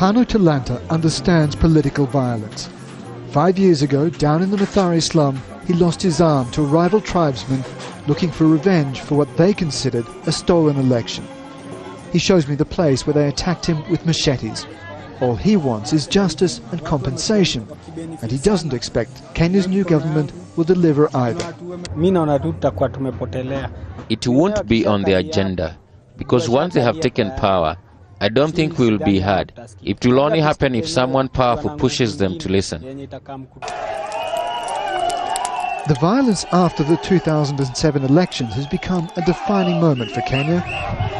Kano Talanta understands political violence. 5 years ago, down in the Mathare slum, he lost his arm to a rival tribesman looking for revenge for what they considered a stolen election. He shows me the place where they attacked him with machetes. All he wants is justice and compensation, and he doesn't expect Kenya's new government will deliver either. It won't be on the agenda, because once they have taken power, I don't think we will be heard. It will only happen if someone powerful pushes them to listen. The violence after the 2007 elections has become a defining moment for Kenya.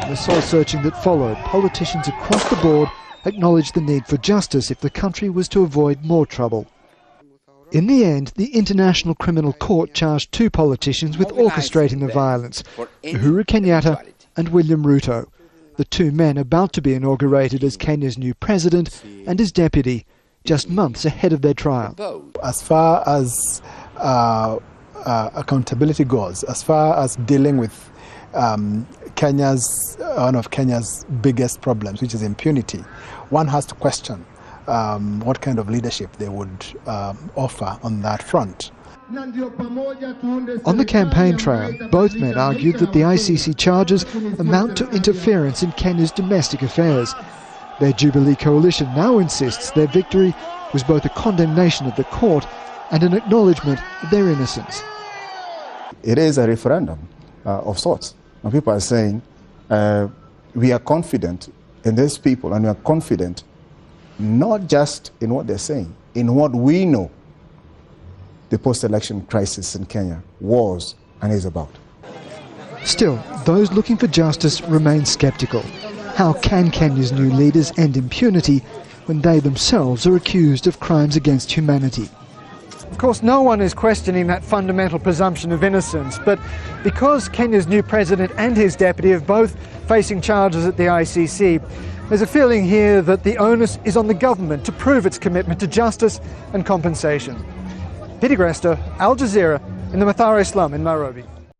In the soul-searching that followed, politicians across the board acknowledged the need for justice if the country was to avoid more trouble. In the end, the International Criminal Court charged 2 politicians with orchestrating the violence, Uhuru Kenyatta and William Ruto, the 2 men about to be inaugurated as Kenya's new president and his deputy, just months ahead of their trial. As far as accountability goes, as far as dealing with one of Kenya's biggest problems, which is impunity, one has to question what kind of leadership they would offer on that front. On the campaign trail, both men argued that the ICC charges amount to interference in Kenya's domestic affairs. Their Jubilee coalition now insists their victory was both a condemnation of the court and an acknowledgement of their innocence. It is a referendum of sorts. And people are saying, we are confident in these people, and we are confident not just in what they're saying, in what we know the post-election crisis in Kenya was and is about. Still, those looking for justice remain sceptical. How can Kenya's new leaders end impunity when they themselves are accused of crimes against humanity? Of course, no one is questioning that fundamental presumption of innocence, but because Kenya's new president and his deputy are both facing charges at the ICC, there's a feeling here that the onus is on the government to prove its commitment to justice and compensation. Peter Grester, Al Jazeera, in the Mathare slum in Nairobi.